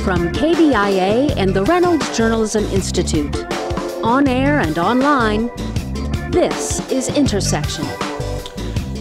From KBIA and the Reynolds Journalism Institute. On air and online, this is Intersection.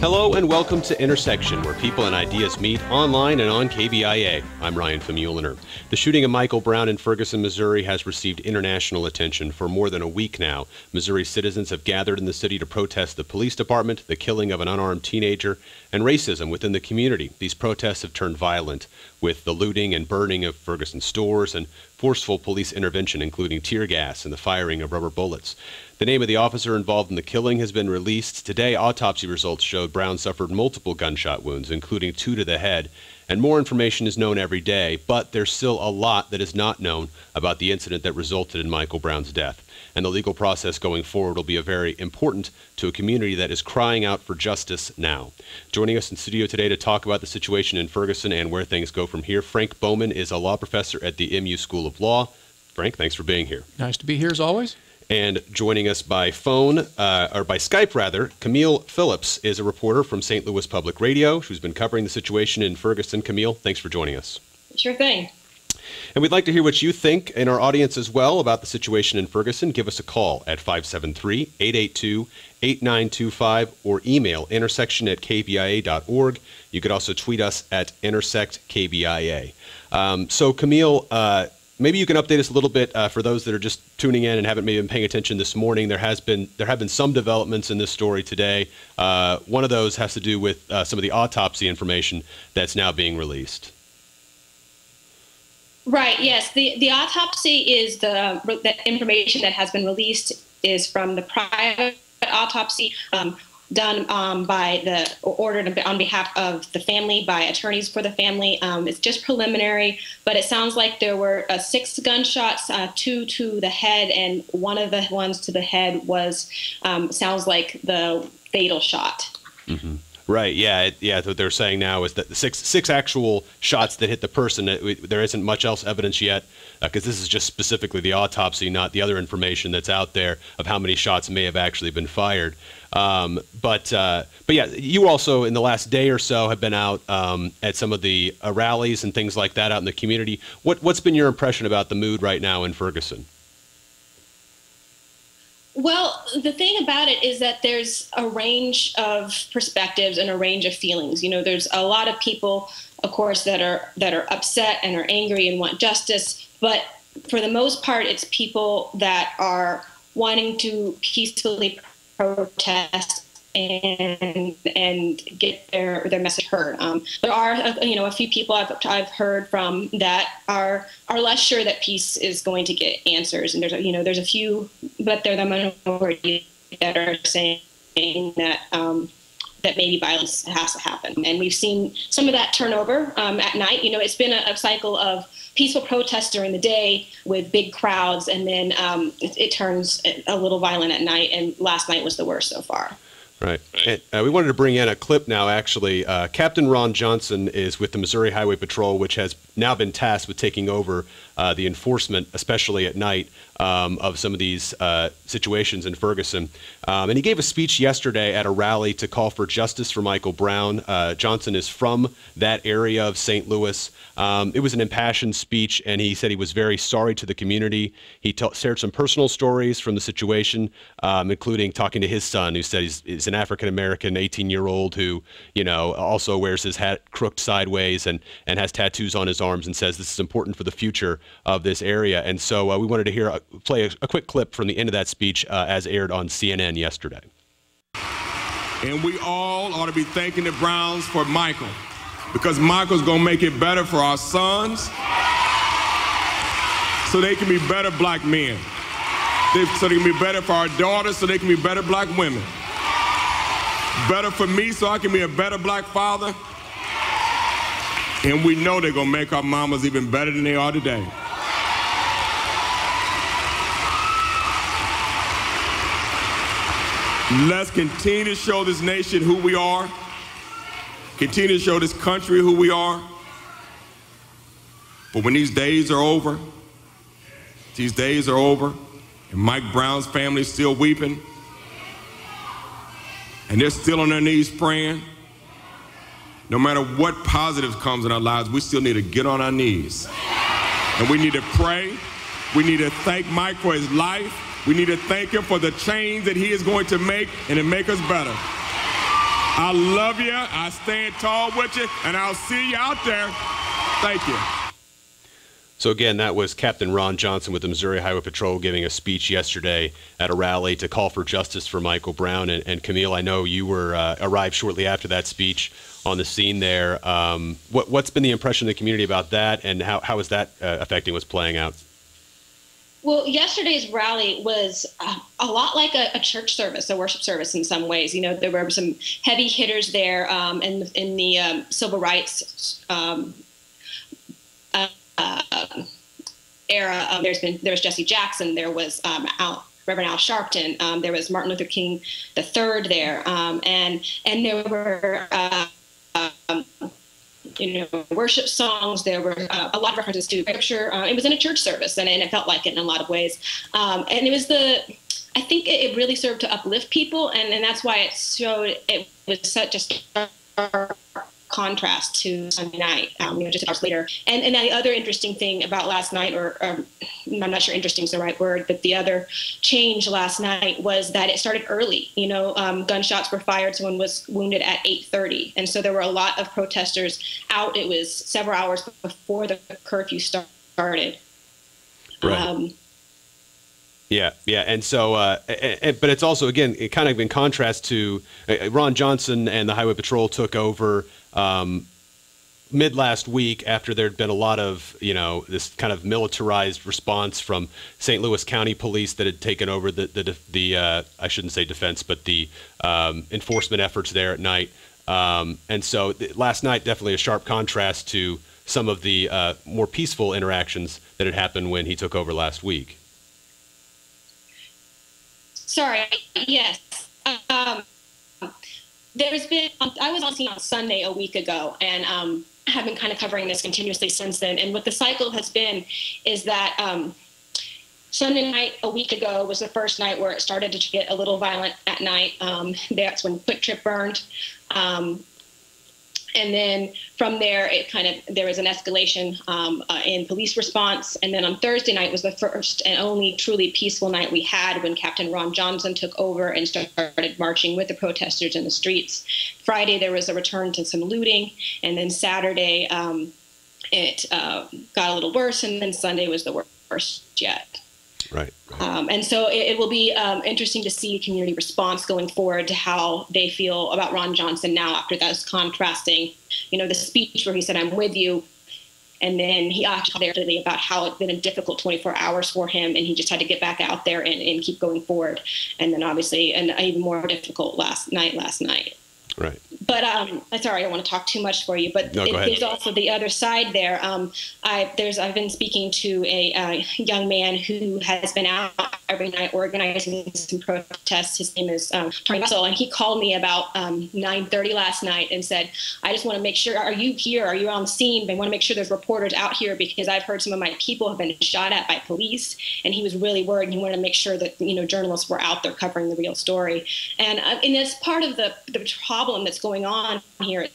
Hello and welcome to Intersection, where people and ideas meet online and on KBIA. I'm Ryan Famuliner. The shooting of Michael Brown in Ferguson, Missouri has received international attention for more than a week now. Missouri citizens have gathered in the city to protest the police department, the killing of an unarmed teenager, and racism within the community. These protests have turned violent, with the looting and burning of Ferguson stores and forceful police intervention, including tear gas and the firing of rubber bullets. The name of the officer involved in the killing has been released. Today, autopsy results showed Brown suffered multiple gunshot wounds, including 2 to the head, and more information is known every day, but there's still a lot that is not known about the incident that resulted in Michael Brown's death. And the legal process going forward will be very important to a community that is crying out for justice now. Joining us in studio today to talk about the situation in Ferguson and where things go from here, Frank Bowman is a law professor at the MU School of Law. Frank, thanks for being here. Nice to be here as always. And joining us by phone, or by Skype rather, Camille Phillips is a reporter from St. Louis Public Radio who's been covering the situation in Ferguson. Camille, thanks for joining us. Sure thing. And we'd like to hear what you think in our audience as well about the situation in Ferguson. Give us a call at 573-882-8925 or email intersection@kbia.org. You could also tweet us at intersectkbia. So Camille, maybe you can update us a little bit for those that are just tuning in and haven't maybe been paying attention this morning. There have been some developments in this story today. One of those has to do with some of the autopsy information that's now being released. Right. Yes. The autopsy is the information that has been released is from the private autopsy done ordered on behalf of the family by attorneys for the family. It's just preliminary, but it sounds like there were 6 gunshots, 2 to the head, and one of the ones to the head was sounds like the fatal shot. Mm-hmm. Right. Yeah. What they're saying now is that the six actual shots that hit the person. There isn't much else evidence yet, because this is just specifically the autopsy, not the other information that's out there of how many shots may have actually been fired. But yeah, you also in the last day or so have been out at some of the rallies and things like that out in the community. What's been your impression about the mood right now in Ferguson? Well, the thing about it is that there's a range of perspectives and a range of feelings. You know, there's a lot of people, of course, that are upset and are angry and want justice. But for the most part, it's people that are wanting to peacefully protest and get their message heard. There are a few people I've heard from that are less sure that peace is going to get answers, and there's a few, but they're the minority that are saying that that maybe violence has to happen. And we've seen some of that turnover at night. It's been a cycle of peaceful protests during the day with big crowds, and then it turns a little violent at night, and last night was the worst so far. Right. And, we wanted to bring in a clip now, actually. Captain Ron Johnson is with the Missouri Highway Patrol, which has now been tasked with taking over the enforcement, especially at night, of some of these situations in Ferguson. And he gave a speech yesterday at a rally to call for justice for Michael Brown. Johnson is from that area of St. Louis. It was an impassioned speech, and he said he was very sorry to the community. He shared some personal stories from the situation, including talking to his son, who said he's an African-American 18-year-old who, also wears his hat crooked sideways and has tattoos on his arms, and says this is important for the future of this area. And so we wanted to play a quick clip from the end of that speech as aired on CNN yesterday. And we all ought to be thanking the Browns for Michael, because Michael's going to make it better for our sons so they can be better black men. So they can be better for our daughters so they can be better black women. Better for me so I can be a better black father. And we know they're going to make our mamas even better than they are today. Let's continue to show this nation who we are. Continue to show this country who we are. But when these days are over, and Mike Brown's family is still weeping, and they're still on their knees praying, no matter what positive comes in our lives, we still need to get on our knees And we need to pray. We need to thank Mike for his life. We need to thank him for the change that he is going to make and to make us better. I love you. I stand tall with you, and I'll see you out there. Thank you. So again, that was Captain Ron Johnson with the Missouri Highway Patrol giving a speech yesterday at a rally to call for justice for Michael Brown. And Camille, I know you were arrived shortly after that speech on the scene there. What's been the impression of the community about that, and how is that affecting what's playing out? Well, yesterday's rally was a lot like a church service, a worship service in some ways. You know, there were some heavy hitters there in the civil rights era. There was Jesse Jackson, there was Reverend Al Sharpton, there was Martin Luther King III there, and there were worship songs. There were a lot of references to scripture. It was in a church service, and it felt like it in a lot of ways. And it was I think it really served to uplift people, and that's why it was such a stark contrast to Sunday night, just hours later. And the other interesting thing about last night, or I'm not sure interesting is the right word, but the other change last night was that it started early. Gunshots were fired. Someone was wounded at 8:30. And so there were a lot of protesters out. It was several hours before the curfew started. Right. Yeah. And so, but it's also, again, it kind of in contrast to Ron Johnson and the Highway Patrol took over mid last week after there'd been a lot of, this kind of militarized response from St. Louis County Police that had taken over the I shouldn't say defense, but the enforcement efforts there at night. And so last night, definitely a sharp contrast to some of the more peaceful interactions that had happened when he took over last week. Sorry, yes. There's been, I was on scene on Sunday a week ago, and have been kind of covering this continuously since then. And what the cycle has been is that Sunday night a week ago was the first night where it started to get a little violent at night. That's when Quick Trip burned. And then from there, there was an escalation in police response. And then on Thursday night was the first and only truly peaceful night we had when Captain Ron Johnson took over and started marching with the protesters in the streets. Friday, there was a return to some looting. And then Saturday, it got a little worse. And then Sunday was the worst yet. Right. And so it will be interesting to see community response going forward to how they feel about Ron Johnson now after those contrasting, the speech where he said, "I'm with you." And then he actually talked about how it's been a difficult 24 hours for him, and he just had to get back out there and keep going forward. And then obviously an even more difficult last night. Right. But sorry, I don't want to talk too much for you. But no, there's also the other side there. I've been speaking to a young man who has been out every night organizing some protests. His name is Tony Russell, and he called me about 9:30 last night and said, "I just want to make sure. Are you here? Are you on the scene? I want to make sure there's reporters out here because I've heard some of my people have been shot at by police." And he was really worried. He wanted to make sure that journalists were out there covering the real story. And that's part of the problem that's going on here. It's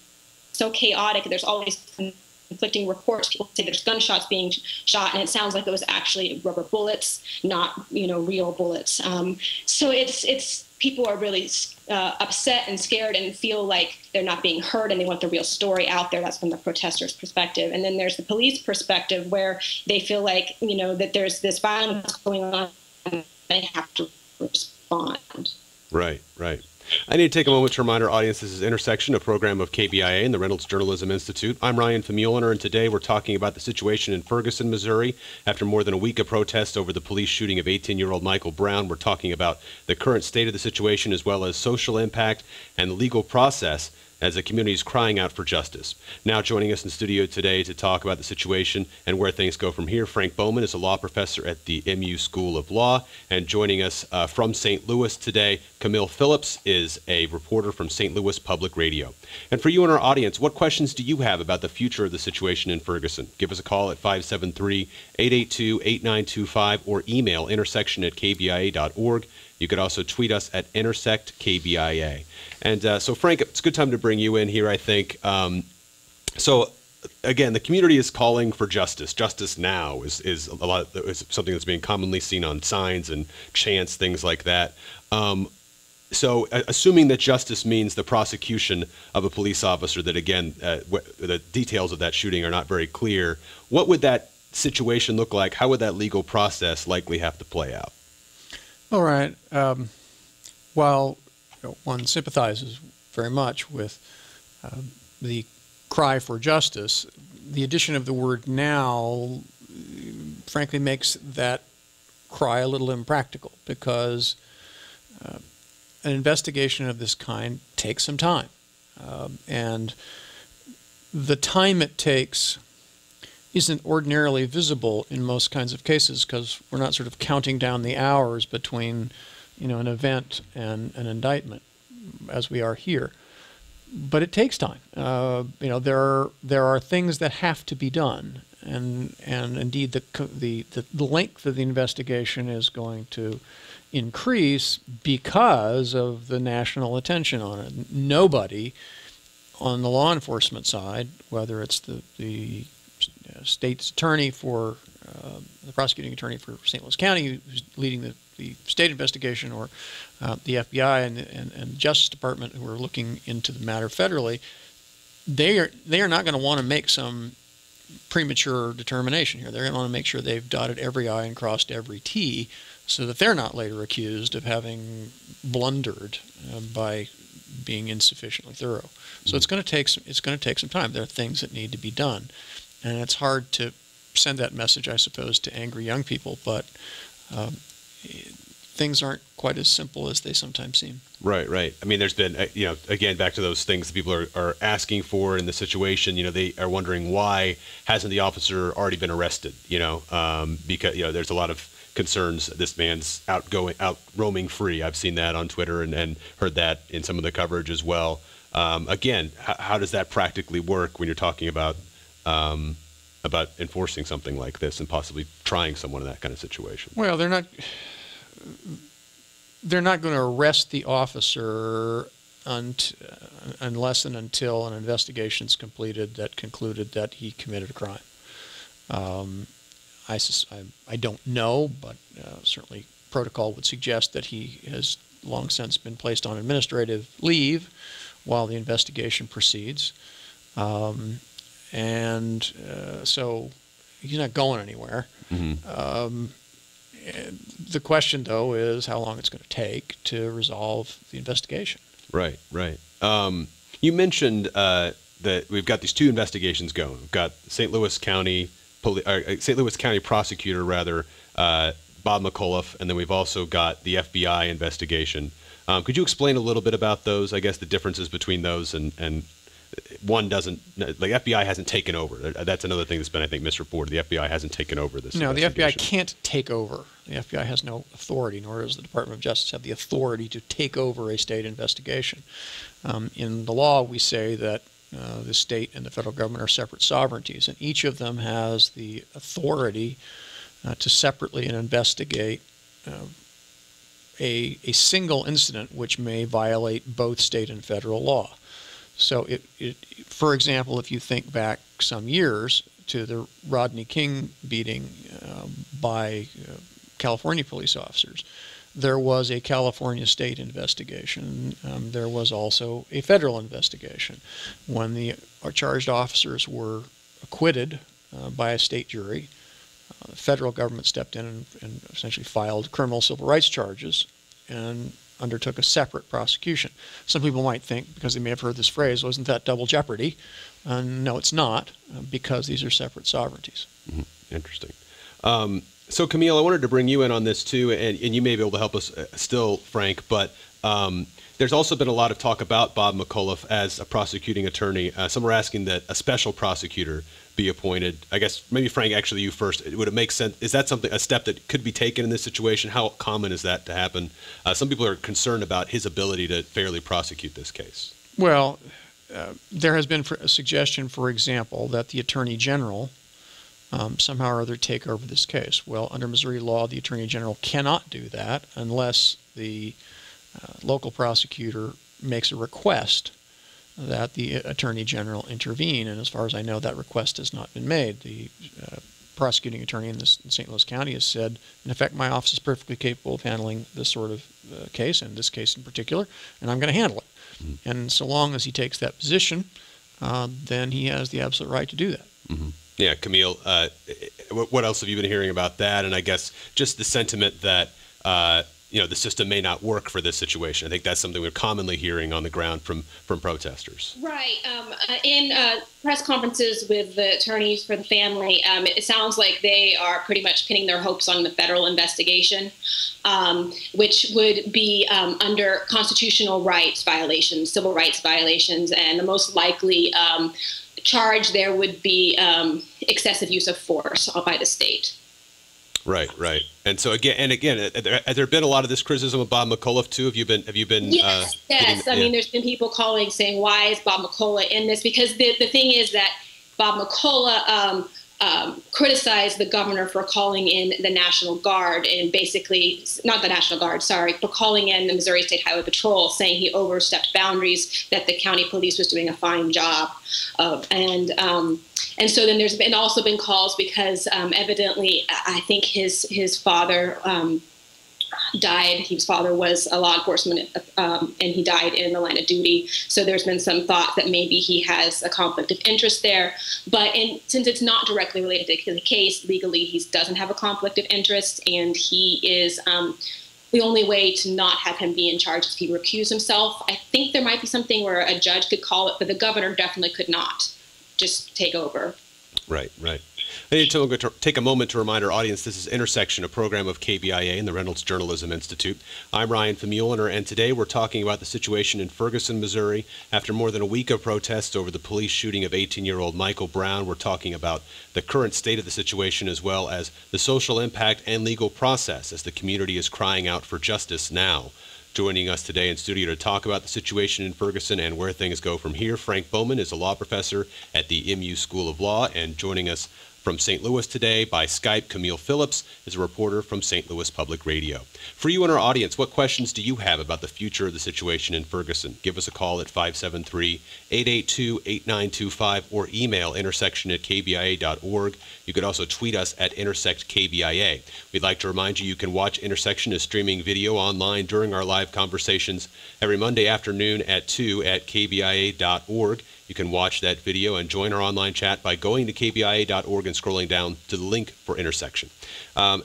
so chaotic. There's always conflicting reports. People say there's gunshots being shot, and it sounds like it was actually rubber bullets, not real bullets. So it's people are really upset and scared and feel like they're not being heard, and they want the real story out there. That's from the protesters' perspective. And then there's the police perspective, where they feel like that there's this violence going on, and they have to respond. Right. I need to take a moment to remind our audience this is Intersection, a program of KBIA and the Reynolds Journalism Institute. I'm Ryan Famuliner, and today we're talking about the situation in Ferguson, Missouri. After more than a week of protest over the police shooting of 18-year-old Michael Brown, we're talking about the current state of the situation as well as social impact and the legal process as the community is crying out for justice. Now joining us in studio today to talk about the situation and where things go from here, Frank Bowman is a law professor at the MU School of Law. And joining us from St. Louis today, Camille Phillips is a reporter from St. Louis Public Radio. And for you and our audience, what questions do you have about the future of the situation in Ferguson? Give us a call at 573-882-8925 or email intersection@kbia.org. You could also tweet us at IntersectKBIA. And so, Frank, it's a good time to bring you in here, I think. So again, the community is calling for justice. Justice now is something that's being commonly seen on signs and chants, things like that. So assuming that justice means the prosecution of a police officer that, again, the details of that shooting are not very clear, what would that situation look like? How would that legal process likely have to play out? All right. While one sympathizes very much with the cry for justice, the addition of the word now, frankly, makes that cry a little impractical, because an investigation of this kind takes some time. And the time it takes isn't ordinarily visible in most kinds of cases, because we're not sort of counting down the hours between, an event and an indictment, as we are here. But it takes time. There are things that have to be done, and indeed the length of the investigation is going to increase because of the national attention on it. Nobody on the law enforcement side, whether it's the state's attorney for the prosecuting attorney for St. Louis County, who's leading the state investigation, or the FBI and the Justice Department, who are looking into the matter federally, they are not going to want to make some premature determination here. They're going to want to make sure they've dotted every I and crossed every T, so that they're not later accused of having blundered by being insufficiently thorough. So it's going to take some time. There are things that need to be done, and it's hard to send that message, I suppose, to angry young people, but things aren't quite as simple as they sometimes seem. Right. I mean, there's been, again, back to those things that people are asking for in the situation. They are wondering, why hasn't the officer already been arrested? Because there's a lot of concerns that this man's out roaming free. I've seen that on Twitter and heard that in some of the coverage as well. Again, how does that practically work when you're talking about enforcing something like this and possibly trying someone in that kind of situation? Well, they're not going to arrest the officer unless and until an investigation is completed that concluded that he committed a crime. I don't know, but certainly protocol would suggest that he has long since been placed on administrative leave while the investigation proceeds. So he's not going anywhere. Mm-hmm. The question, though, is how long it's going to take to resolve the investigation. Right. You mentioned that we've got these two investigations going. We've got St. Louis County prosecutor, Bob McAuliffe, and then we've also got the FBI investigation. Could you explain a little bit about those? I guess the differences between those and one doesn't, like, FBI hasn't taken over. That's another thing that's been, I think, misreported. The FBI hasn't taken over this. No, the FBI can't take over. The FBI has no authority, nor does the Department of Justice have the authority to take over a state investigation. In the law, we say that the state and the federal government are separate sovereignties, and each of them has the authority to separately investigate a single incident which may violate both state and federal law. So, for example, if you think back some years to the Rodney King beating by California police officers, there was a California state investigation. There was also a federal investigation. When the charged officers were acquitted by a state jury, the federal government stepped in and essentially filed criminal civil rights charges and undertook a separate prosecution. Some people might think, because they may have heard this phrase, wasn't that double jeopardy? No, it's not, because these are separate sovereignties. Mm-hmm. Interesting. So, Camille, I wanted to bring you in on this too, and you may be able to help us still, Frank, but there's also been a lot of talk about Bob McAuliffe as a prosecuting attorney. Some are asking that a special prosecutor be appointed. I guess maybe, Frank, actually you first. Would it make sense? Is that a step that could be taken in this situation? How common is that to happen? Some people are concerned about his ability to fairly prosecute this case. Well, there has been a suggestion, for example, that the Attorney General somehow or other take over this case. Well, under Missouri law, the Attorney General cannot do that unless the local prosecutor makes a request that the Attorney General intervene. And as far as I know, that request has not been made. The prosecuting attorney in St. Louis County has said, in effect, my office is perfectly capable of handling this sort of case, and this case in particular, and I'm going to handle it. Mm-hmm. And so long as he takes that position, then he has the absolute right to do that. Mm-hmm. Yeah, Camille, what else have you been hearing about that? And I guess just the sentiment that the system may not work for this situation. I think that's something we're commonly hearing on the ground from protesters. Right. In press conferences with the attorneys for the family, it sounds like they are pretty much pinning their hopes on the federal investigation, which would be under constitutional rights violations, civil rights violations, and the most likely charge there would be excessive use of force by the state. Right. And so again, has there been a lot of this criticism of Bob McCullough too? Have you been? Yes. I mean, there's been people calling saying, "Why is Bob McCullough in this?" Because the thing is that Bob McCullough criticized the governor for calling in the National Guard, and basically, not the National Guard, sorry, for calling in the Missouri State Highway Patrol, saying he overstepped boundaries that the county police was doing a fine job of. And so then there's also been calls because evidently I think his father died. His father was a law enforcement and he died in the line of duty. So there's been some thought that maybe he has a conflict of interest there. But since it's not directly related to the case, legally he doesn't have a conflict of interest, and he is the only way to not have him be in charge is if he recused himself. I think there might be something where a judge could call it, but the governor definitely could not just take over. Right. I need to take a moment to remind our audience this is Intersection, a program of KBIA and the Reynolds Journalism Institute. I'm Ryan Famuliner, and today we're talking about the situation in Ferguson, Missouri. After more than a week of protests over the police shooting of 18-year-old Michael Brown, we're talking about the current state of the situation as well as the social impact and legal process as the community is crying out for justice now. Joining us today in studio to talk about the situation in Ferguson and where things go from here, Frank Bowman is a law professor at the MU School of Law, and joining us from St. Louis today by Skype, Camille Phillips is a reporter from St. Louis Public Radio. For you and our audience, what questions do you have about the future of the situation in Ferguson? Give us a call at 573-882-8925 or email intersection@kbia.org. You could also tweet us at IntersectKBIA. We'd like to remind you can watch Intersection as streaming video online during our live conversations every Monday afternoon at 2 at kbia.org. You can watch that video and join our online chat by going to kbia.org and scrolling down to the link for Intersection.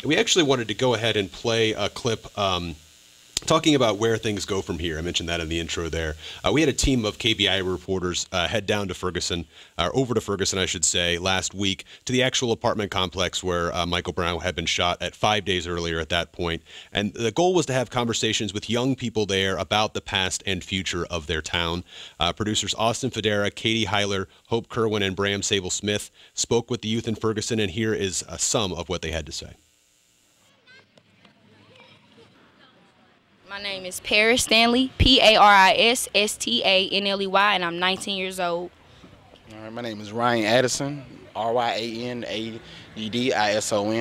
We actually wanted to go ahead and play a clip talking about where things go from here. I mentioned that in the intro there. We had a team of KBIA reporters head down to Ferguson, or over to Ferguson, I should say, last week to the actual apartment complex where Michael Brown had been shot at 5 days earlier at that point. And the goal was to have conversations with young people there about the past and future of their town. Producers Austin Federa, Katie Heiler, Hope Kerwin, and Bram Sable-Smith spoke with the youth in Ferguson, and here is some of what they had to say. My name is Paris Stanley, Parisstanley, and I'm 19 years old. All right, my name is Ryan Addison, Ryanadison,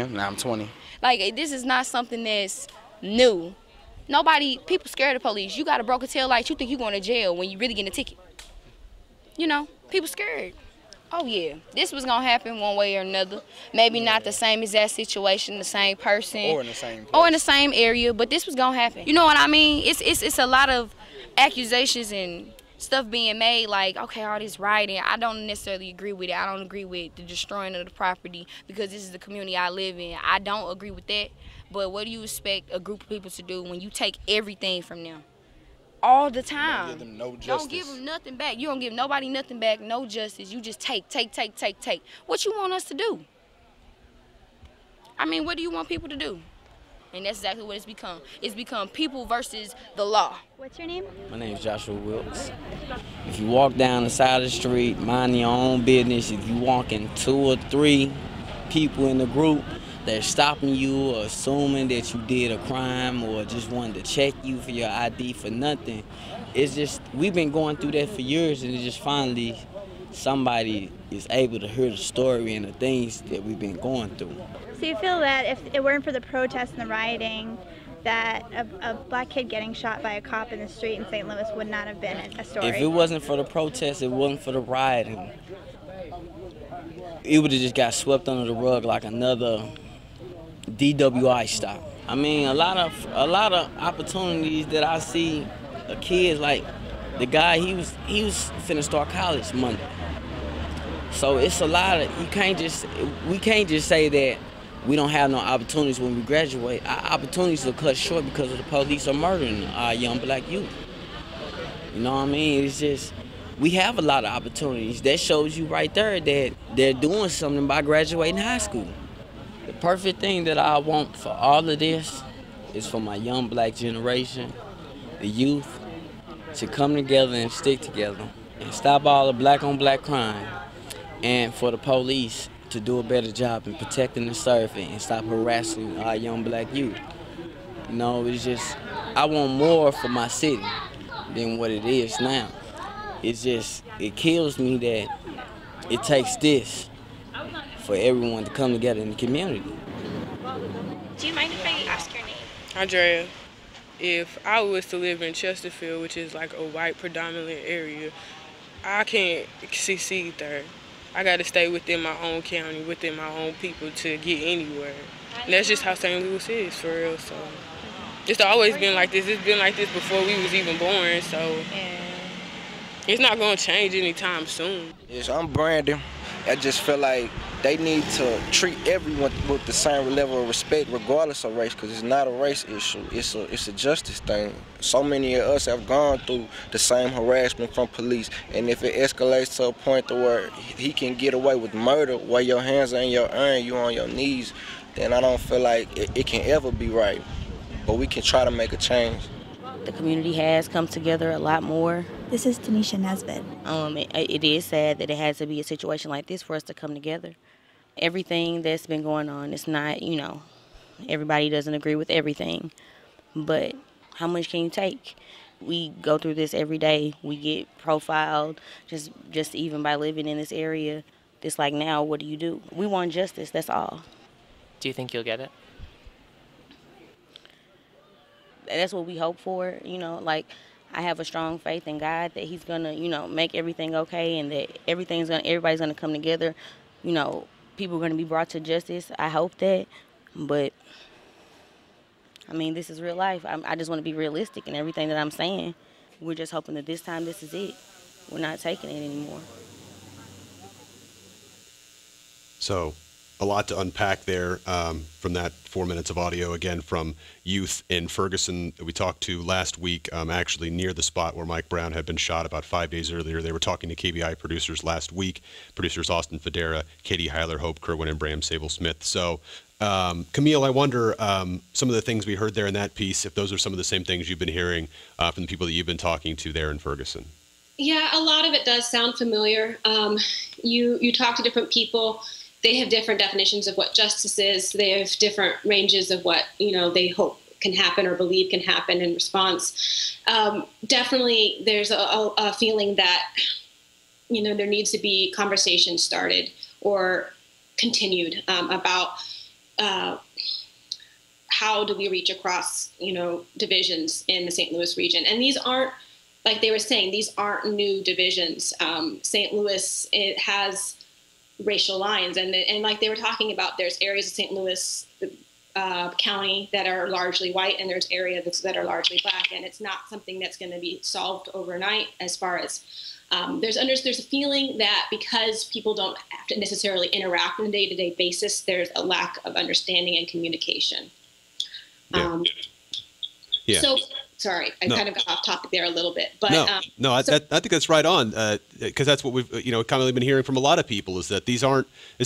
and I'm 20. Like, this is not something that's new. People scared of police. You got a broken tail light, you think you're going to jail when you really getting a ticket. You know, people scared. Oh yeah, this was gonna happen one way or another. Maybe not the same exact situation, the same person, or in the same place, or in the same area, but this was gonna happen. You know what I mean? It's a lot of accusations and stuff being made. Like, okay, all this rioting, I don't necessarily agree with it. I don't agree with the destroying of the property because this is the community I live in. I don't agree with that. But what do you expect a group of people to do when you take everything from them? All the time. Don't give them no justice. Don't give them nothing back. You don't give nobody nothing back, no justice. You just take. What you want us to do? I mean, what do you want people to do? And that's exactly what it's become. It's become people versus the law. What's your name? My name is Joshua Wilkes. If you walk down the side of the street, mind your own business. If you walking 2 or 3 people in the group, they're stopping you or assuming that you did a crime or just wanted to check you for your ID for nothing. It's just, we've been going through that for years, and it's just finally somebody is able to hear the story and the things that we've been going through. So you feel that if it weren't for the protests and the rioting, that a black kid getting shot by a cop in the street in St. Louis would not have been a story. If it wasn't for the protests, it wasn't for the rioting, it would have just got swept under the rug like another DWI stop. I mean, a lot of opportunities that I see kids, like the guy, he was finna start college Monday. So it's a lot of, we can't just say that we don't have no opportunities when we graduate. Our opportunities are cut short because of the police are murdering our young black youth. You know what I mean? It's just, we have a lot of opportunities. That shows you right there that they're doing something by graduating high school. The perfect thing that I want for all of this is for my young black generation, the youth, to come together and stick together and stop all the black on black crime, and for the police to do a better job in protecting and serving and stop harassing our young black youth. You know, it's just, I want more for my city than what it is now. It's just, it kills me that it takes this for everyone to come together in the community. Do you mind if I ask your name? Andrea. If I was to live in Chesterfield, which is like a white predominant area, I can't succeed there. I got to stay within my own county, within my own people to get anywhere. And that's just how St. Louis is, for real. So it's always been like this. It's been like this before we was even born, so it's not going to change anytime soon. Yes, I'm Brandon. I just feel like they need to treat everyone with the same level of respect regardless of race, because it's not a race issue, it's a justice thing. So many of us have gone through the same harassment from police, and if it escalates to a point to where he can get away with murder while your hands are in your urn, you on your knees, then I don't feel like it can ever be right. But we can try to make a change. The community has come together a lot more. This is Tanisha Nesbitt. It is sad that it has to be a situation like this for us to come together. Everything that's been going on, it's not, you know, everybody doesn't agree with everything, but how much can you take? We go through this every day. We get profiled just even by living in this area. It's like, now what do you do? We want justice, that's all. Do you think you'll get it? That's what we hope for, you know, like I have a strong faith in God that he's gonna, you know, make everything okay, and that everybody's gonna come together, you know, people are gonna be brought to justice. I hope that, but I mean, this is real life. I just want to be realistic in everything that I'm saying. We're just hoping that this time this is it. We're not taking it anymore. So, a lot to unpack there from that 4 minutes of audio, again, from youth in Ferguson that we talked to last week, actually near the spot where Mike Brown had been shot about 5 days earlier. They were talking to KBIA producers last week, producers Austin Federa, Katie Heiler, Hope Kerwin, and Bram Sable-Smith. So, Camille, I wonder, some of the things we heard there in that piece, if those are some of the same things you've been hearing from the people that you've been talking to there in Ferguson. Yeah, a lot of it does sound familiar. You talk to different people. They have different definitions of what justice is. They have different ranges of what, you know, they hope can happen or believe can happen in response. Definitely there's a feeling that, you know, there needs to be conversations started or continued about how do we reach across, you know, divisions in the St. Louis region. And these aren't, like they were saying, these aren't new divisions. St. Louis, it has racial lines, and like they were talking about, there's areas of St. Louis County that are largely white, and there's areas that are largely black, and it's not something that's going to be solved overnight. As far as there's a feeling that because people don't have to necessarily interact on a day-to-day basis, there's a lack of understanding and communication. So. Sorry, I kind of got off topic there a little bit, but I think that's right on, because that's what we've commonly been hearing from a lot of people, is that this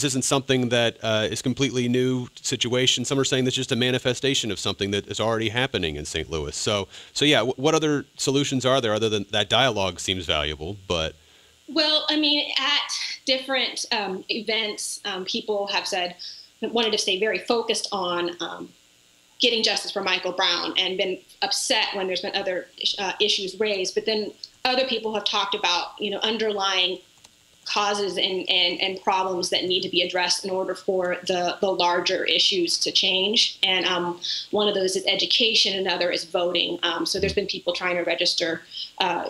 isn't something that is completely new situation. Some are saying that's just a manifestation of something that is already happening in St. Louis. So yeah, what other solutions are there other than that? Dialogue seems valuable, but well, I mean, at different events, people have wanted to stay very focused on getting justice for Michael Brown and been upset when there's been other issues raised. But then other people have talked about, you know, underlying causes and problems that need to be addressed in order for the larger issues to change. And one of those is education, another is voting. So there's been people trying to register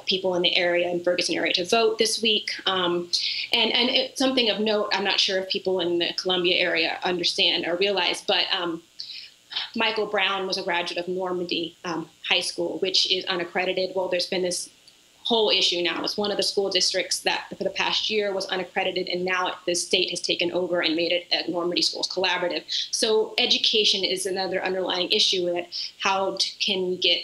people in the area, in Ferguson area, to vote this week. And it's something of note, I'm not sure if people in the Columbia area understand or realize, but Michael Brown was a graduate of Normandy High School, which is unaccredited. Well, there's been this whole issue now. It's one of the school districts that for the past year was unaccredited, and now the state has taken over and made it a Normandy Schools collaborative. So education is another underlying issue that how can we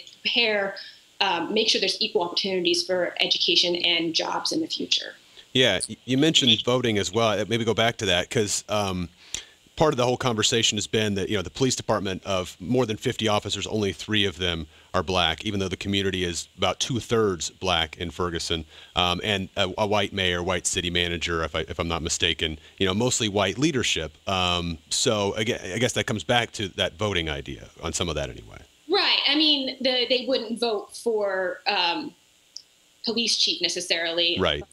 make sure there's equal opportunities for education and jobs in the future. Yeah, you mentioned voting as well. Maybe go back to that because part of the whole conversation has been that, the police department of more than 50 officers, only 3 of them are black, even though the community is about 2/3 black in Ferguson, and a white mayor, white city manager, if I'm not mistaken, mostly white leadership. So again, I guess that comes back to that voting idea on some of that anyway. Right. I mean, they wouldn't vote for police chief necessarily. Right.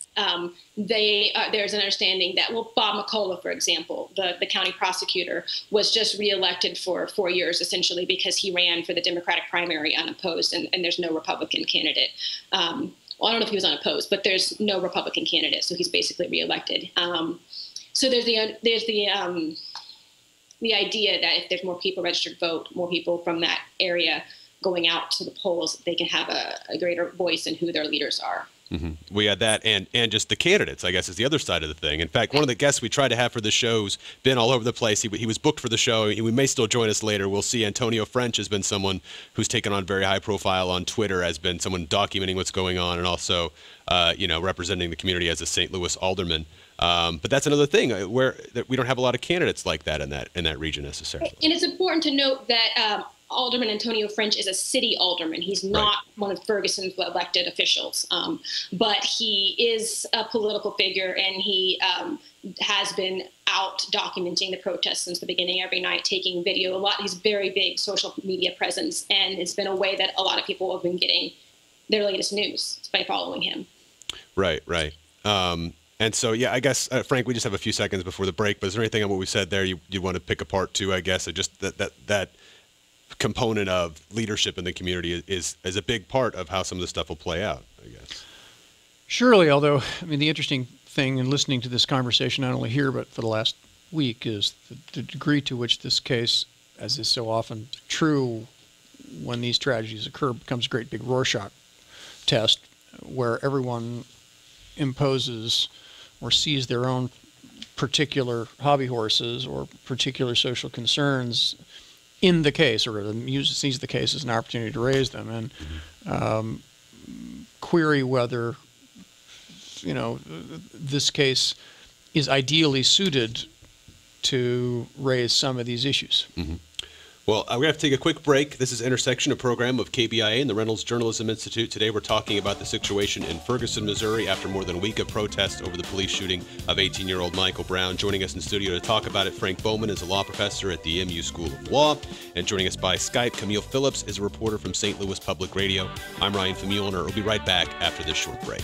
There's an understanding that, Bob McCullough, for example, the county prosecutor, was just reelected for 4 years, essentially, because he ran for the Democratic primary unopposed, and there's no Republican candidate. Well, I don't know if he was unopposed, but there's no Republican candidate, so he's basically reelected. So there's the idea that if there's more people registered to vote, more people from that area going out to the polls, they can have a greater voice in who their leaders are. Mm-hmm. We had that, and just the candidates, I guess, is the other side of the thing. In fact, one of the guests we tried to have for the show's been all over the place. He was booked for the show. He may still join us later. We'll see. Antonio French has been someone who's taken on very high profile on Twitter, has been someone documenting what's going on, and also, representing the community as a St. Louis alderman. But that's another thing where we don't have a lot of candidates like that in that region necessarily. And it's important to note that Alderman Antonio French is a city alderman. He's not one of Ferguson's elected officials, but he is a political figure, and he has been out documenting the protests since the beginning, every night, taking video. He's very big social media presence, and it's been a way that a lot of people have been getting their latest news by following him. Right. And so, I guess, Frank, we just have a few seconds before the break, but is there anything on what we said there you want to pick apart too, I guess? Just that component of leadership in the community is a big part of how some of this stuff will play out, I guess. Surely, although, the interesting thing in listening to this conversation, not only here but for the last week, is the degree to which this case, as is so often true when these tragedies occur, becomes a great big Rorschach test where everyone imposes or sees their own particular hobby horses or particular social concerns in the case, or sees the case as an opportunity to raise them, and query whether this case is ideally suited to raise some of these issues. Mm-hmm. Well, we're going to have to take a quick break. This is Intersection, a program of KBIA and the Reynolds Journalism Institute. Today we're talking about the situation in Ferguson, Missouri after more than a week of protests over the police shooting of 18-year-old Michael Brown. Joining us in studio to talk about it, Frank Bowman is a law professor at the MU School of Law. And joining us by Skype, Camille Phillips is a reporter from St. Louis Public Radio. I'm Ryan Famuliner. We'll be right back after this short break.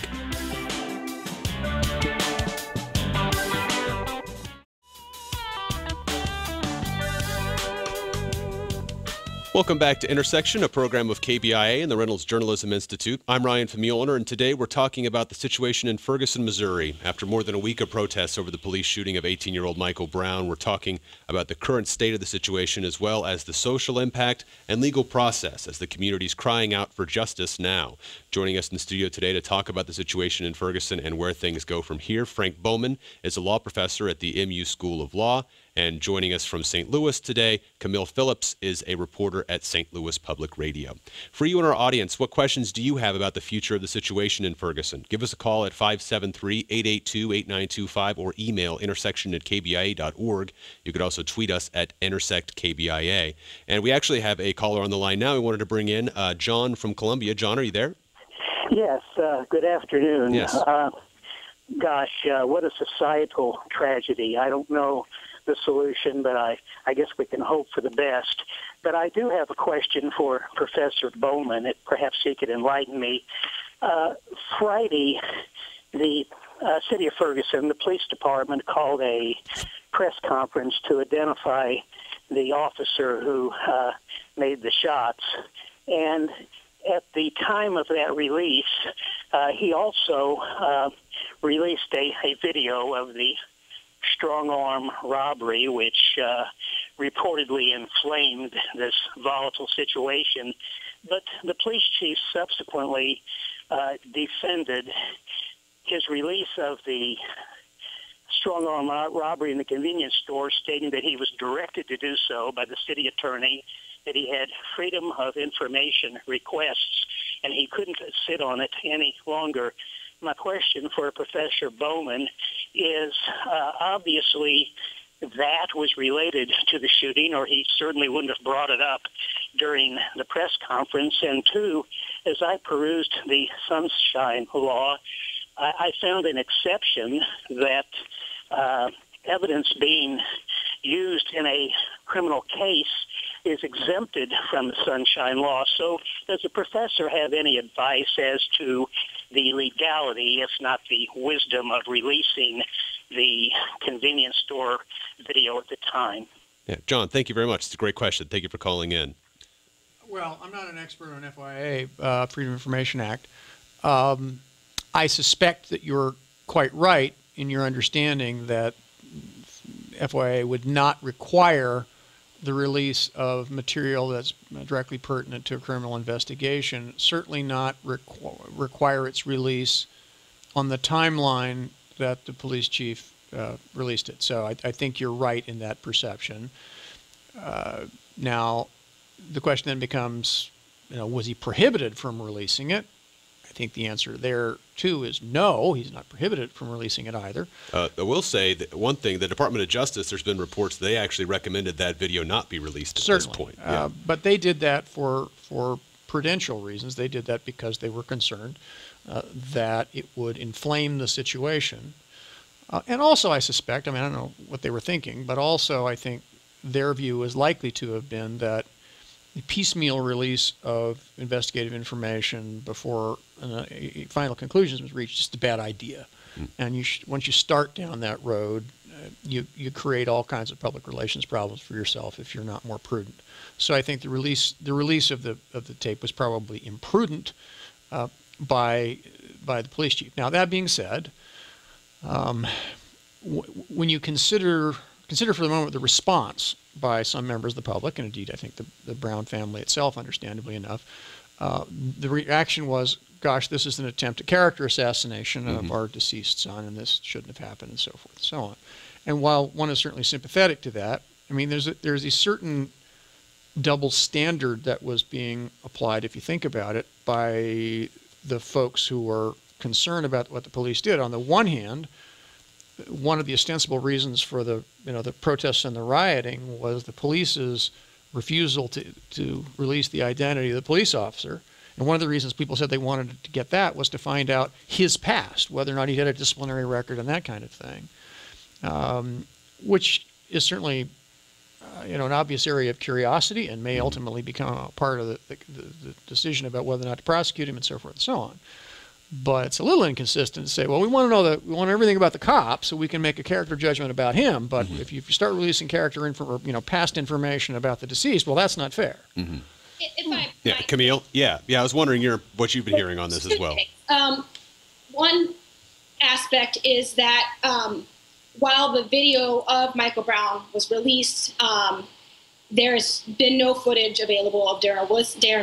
Welcome back to Intersection, a program of KBIA and the Reynolds Journalism Institute. I'm Ryan Famuliner, and today we're talking about the situation in Ferguson, Missouri. After more than a week of protests over the police shooting of 18-year-old Michael Brown, we're talking about the current state of the situation as well as the social impact and legal process as the community's crying out for justice now. Joining us in the studio today to talk about the situation in Ferguson and where things go from here, Frank Bowman is a law professor at the MU School of Law. And joining us from St. Louis today, Camille Phillips is a reporter at St. Louis Public Radio. For you and our audience, what questions do you have about the future of the situation in Ferguson? Give us a call at 573-882-8925 or email intersection@kbia.org. You could also tweet us at intersectkbia. And we actually have a caller on the line now. We wanted to bring in John from Columbia. John, are you there? Yes, good afternoon. Yes. What a societal tragedy. I don't know the solution, but I guess we can hope for the best. But I do have a question for Professor Bowman. Perhaps he could enlighten me. Friday, the city of Ferguson, the police department called a press conference to identify the officer who made the shots. And at the time of that release, he also released a video of the strong-arm robbery, which reportedly inflamed this volatile situation. But the police chief subsequently defended his release of the strong-arm robbery in the convenience store, stating that he was directed to do so by the city attorney, that he had freedom of information requests, and he couldn't sit on it any longer. My question for Professor Bowman is, obviously, that was related to the shooting, or he certainly wouldn't have brought it up during the press conference. And two, as I perused the Sunshine Law, I found an exception that evidence being used in a criminal case is exempted from the Sunshine Law. So does the professor have any advice as to the legality, if not the wisdom, of releasing the convenience store video at the time? Yeah, John, thank you very much. It's a great question. Thank you for calling in. Well, I'm not an expert on FIA, Freedom of Information Act. I suspect that you're quite right in your understanding that FYA would not require the release of material that's directly pertinent to a criminal investigation, certainly not require its release on the timeline that the police chief released it. So I think you're right in that perception. Now, the question then becomes, was he prohibited from releasing it? I think the answer there, too, is no. He's not prohibited from releasing it either. I will say that one thing, the Department of Justice, there's been reports they actually recommended that video not be released at this point. Yeah. But they did that for prudential reasons. They did that because they were concerned that it would inflame the situation. And also, I suspect, I don't know what they were thinking, but also I think their view is likely to have been that the piecemeal release of investigative information before a final conclusion was reached is just a bad idea. And once you start down that road, you create all kinds of public relations problems for yourself if you're not more prudent. So I think the release of the tape was probably imprudent by the police chief. Now, that being said, when you consider for the moment the response by some members of the public, and indeed I think the Brown family itself, understandably enough, the reaction was, gosh, this is an attempt at character assassination of our deceased son, and this shouldn't have happened, and so forth and so on. And while one is certainly sympathetic to that, there's a certain double standard that was being applied, if you think about it, by the folks who were concerned about what the police did. On the one hand, one of the ostensible reasons for the protests and the rioting was the police's refusal to release the identity of the police officer. And one of the reasons people said they wanted to get that was to find out his past, whether or not he had a disciplinary record and that kind of thing, which is certainly an obvious area of curiosity and may ultimately become a part of the decision about whether or not to prosecute him and so forth and so on. But it's a little inconsistent to say, well, we want to know everything about the cop so we can make a character judgment about him. But if you start releasing past information about the deceased, well, that's not fair. Yeah, Camille. Yeah. I was wondering what you've been hearing on this as well. One aspect is that while the video of Michael Brown was released, there's been no footage available of Darren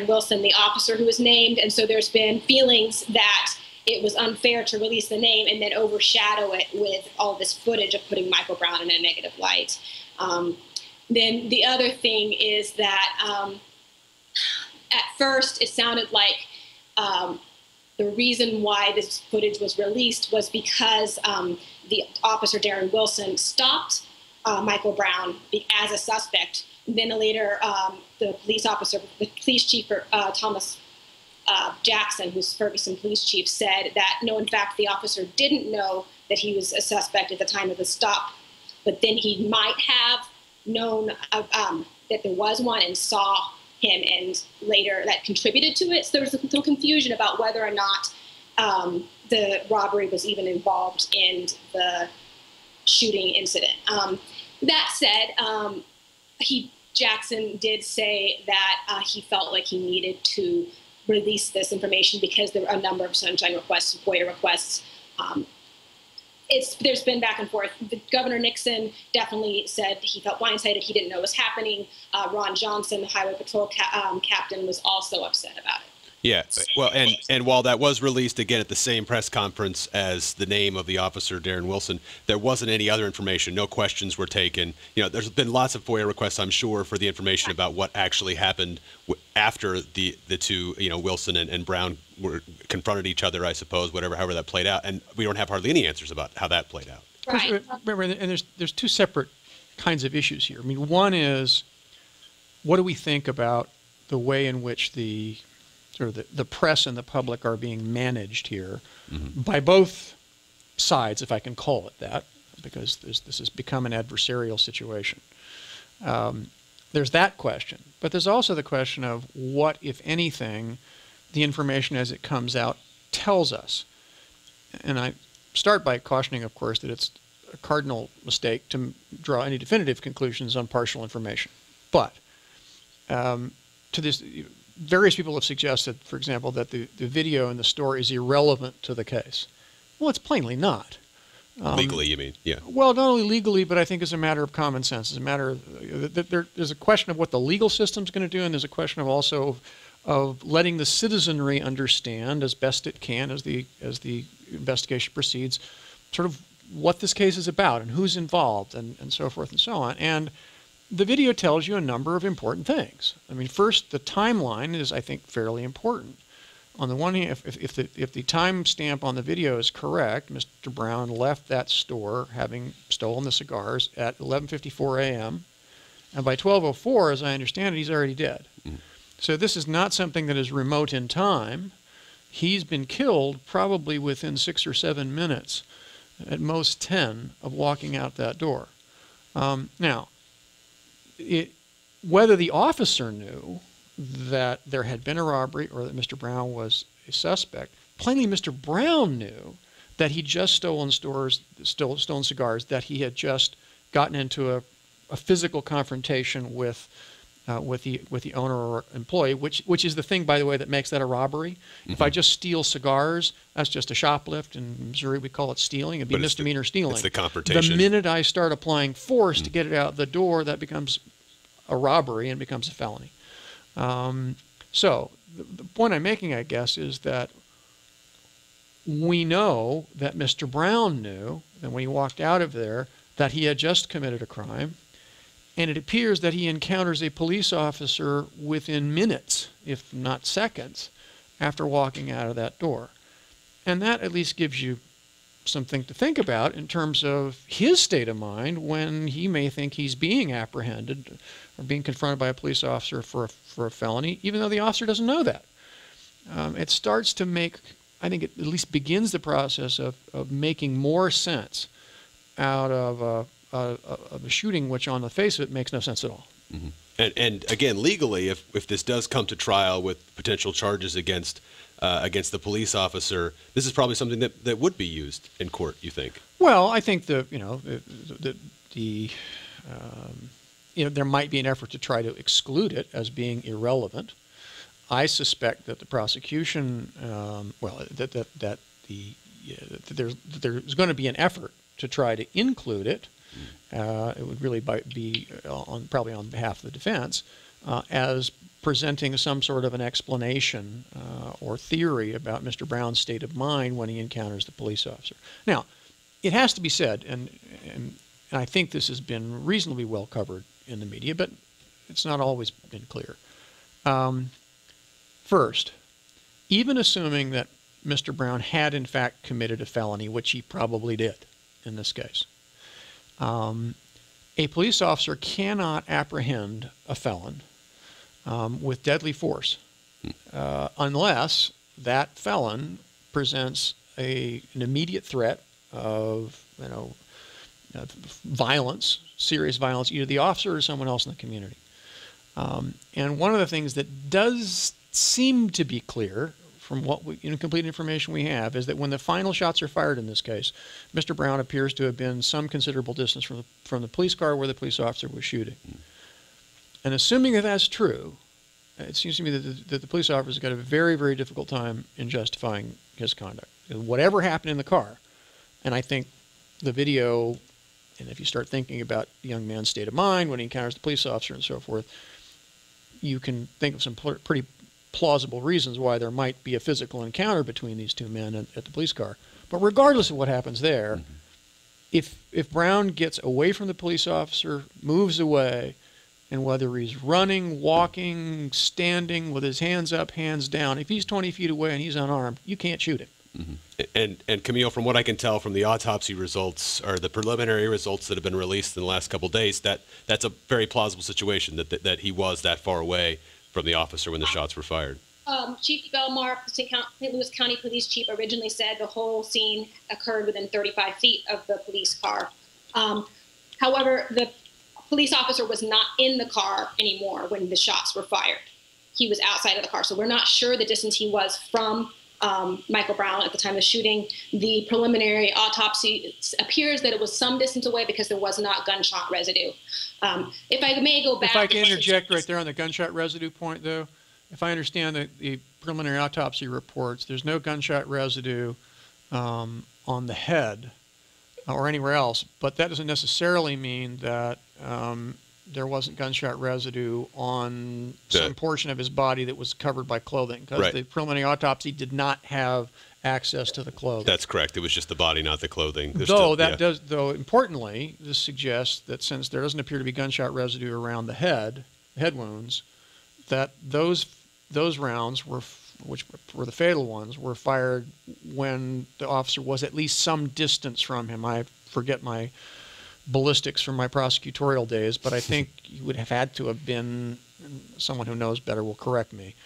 Wilson, the officer who was named, and so there's been feelings that it was unfair to release the name and then overshadow it with all this footage of putting Michael Brown in a negative light. Then the other thing is that at first it sounded like the reason why this footage was released was because the officer, Darren Wilson, stopped Michael Brown as a suspect. Then later, the police chief, Thomas Jackson, who's Ferguson police chief, said that no, in fact, the officer didn't know that he was a suspect at the time of the stop, but then he might have known that there was one and saw him, and later that contributed to it. So there was some confusion about whether or not the robbery was even involved in the shooting incident. That said, Jackson did say that he felt like he needed to release this information because there were a number of sunshine requests, FOIA requests. There's been back and forth. Governor Nixon definitely said he felt blindsided. He didn't know what was happening. Ron Johnson, the Highway Patrol captain, was also upset about it. Yeah, well, and while that was released again at the same press conference as the name of the officer, Darren Wilson, there wasn't any other information. No questions were taken. You know, there's been lots of FOIA requests, I'm sure, for the information about what actually happened after the two, you know, Wilson and Brown were confronted each other, I suppose, however that played out. And we don't have hardly any answers about how that played out. Right. Remember, and there's two separate kinds of issues here. I mean, one is, what do we think about the way in which the press and the public are being managed here by both sides, if I can call it that, because this has become an adversarial situation. There's that question, but there's also the question of what, if anything, the information as it comes out tells us. And I start by cautioning, of course, that it's a cardinal mistake to draw any definitive conclusions on partial information. But to this, various people have suggested, for example, that the video in the store is irrelevant to the case. Well, it's plainly not. Legally, you mean? Yeah. Well, not only legally, but I think as a matter of common sense. As a matter of, there's a question of what the legal system's going to do, and there's a question of also of letting the citizenry understand as best it can as the investigation proceeds, sort of what this case is about and who's involved and so forth and so on. And the video tells you a number of important things. I mean, first, the timeline is, I think, fairly important. On the one hand, if the time stamp on the video is correct, Mr. Brown left that store having stolen the cigars at 11:54 a.m., and by 12:04, as I understand it, he's already dead. So this is not something that is remote in time. He's been killed probably within 6 or 7 minutes, at most 10, of walking out that door. Now, whether the officer knew that there had been a robbery or that Mr. Brown was a suspect, plainly Mr. Brown knew that he'd just stolen cigars, that he had just gotten into a physical confrontation with the owner or employee, which is the thing, by the way, that makes that a robbery. If I just steal cigars, that's just a shoplift. In Missouri, we call it stealing. It'd be misdemeanor stealing. It's the confrontation. The minute I start applying force to get it out the door, that becomes a robbery and becomes a felony. So the point I'm making, I guess, is that we know that Mr. Brown knew that when he walked out of there that he had just committed a crime. And it appears that he encounters a police officer within minutes, if not seconds, after walking out of that door. And that at least gives you something to think about in terms of his state of mind when he may think he's being apprehended or being confronted by a police officer for a felony, even though the officer doesn't know that. It starts to make, I think it at least begins the process of making more sense out of a shooting which on the face of it makes no sense at all. And again, legally, if this does come to trial with potential charges against the police officer, this is probably something that would be used in court, you think? Well, I think there might be an effort to try to exclude it as being irrelevant. I suspect that the prosecution, there's going to be an effort to try to include it. It would really be probably on behalf of the defense as presenting some sort of an explanation or theory about Mr. Brown's state of mind when he encounters the police officer. Now, it has to be said, and I think this has been reasonably well covered in the media, but it's not always been clear. First, even assuming that Mr. Brown had in fact committed a felony, which he probably did in this case, a police officer cannot apprehend a felon with deadly force unless that felon presents an immediate threat of violence, serious violence, either the officer or someone else in the community. And one of the things that does seem to be clear from what incomplete information we have, is that when the final shots are fired in this case, Mr. Brown appears to have been some considerable distance from the police car where the police officer was shooting. And assuming that that's true, it seems to me that the police officer's got a very, very difficult time in justifying his conduct. Whatever happened in the car, and I think the video, and if you start thinking about the young man's state of mind when he encounters the police officer and so forth, you can think of some pretty plausible reasons why there might be a physical encounter between these two men at the police car. But regardless of what happens there, if Brown gets away from the police officer, moves away, and whether he's running, walking, standing with his hands up, hands down, if he's 20 feet away and he's unarmed, you can't shoot him. And Camille, from what I can tell from the autopsy results or the preliminary results that have been released in the last couple of days, that's a very plausible situation that he was that far away from the officer when the shots were fired. Chief Belmar, St. Louis County Police Chief, originally said the whole scene occurred within 35 feet of the police car. However, the police officer was not in the car anymore when the shots were fired. He was outside of the car, so we're not sure the distance he was from Michael Brown at the time of the shooting. The preliminary autopsy appears that it was some distance away because there was not gunshot residue. If I may go back... If I can interject right there on the gunshot residue point, though, if I understand the preliminary autopsy reports, there's no gunshot residue on the head or anywhere else, but that doesn't necessarily mean that there wasn't gunshot residue on some portion of his body that was covered by clothing, because the preliminary autopsy did not have access to the clothing. That's correct. It was just the body, not the clothing. Though importantly, this suggests that since there doesn't appear to be gunshot residue around the head wounds, that those rounds which were the fatal ones, were fired when the officer was at least some distance from him. I forget my ballistics from my prosecutorial days, but I think you would have had to have been, someone who knows better will correct me,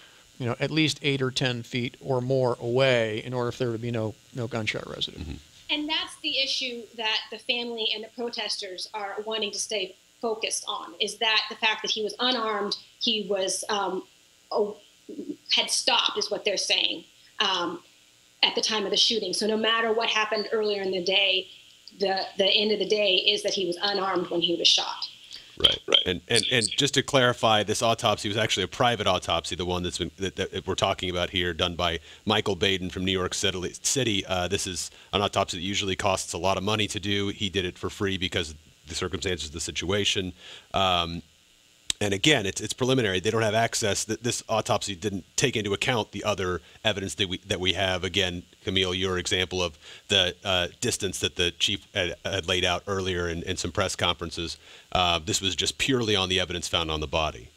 at least 8 or 10 feet or more away in order for there to be no gunshot residue. And that's the issue that the family and the protesters are wanting to stay focused on, is that the fact that he was unarmed, he was had stopped, is what they're saying, at the time of the shooting. So no matter what happened earlier in the day, the end of the day is that he was unarmed when he was shot. Right. And just to clarify, this autopsy was actually a private autopsy, the one that we're talking about here, done by Michael Baden from New York City. This is an autopsy that usually costs a lot of money to do. He did it for free because of the circumstances of the situation. And again, it's preliminary. They don't have access. This autopsy didn't take into account the other evidence that we have. Again, Camille, your example of the distance that the chief had laid out earlier in some press conferences. This was just purely on the evidence found on the body.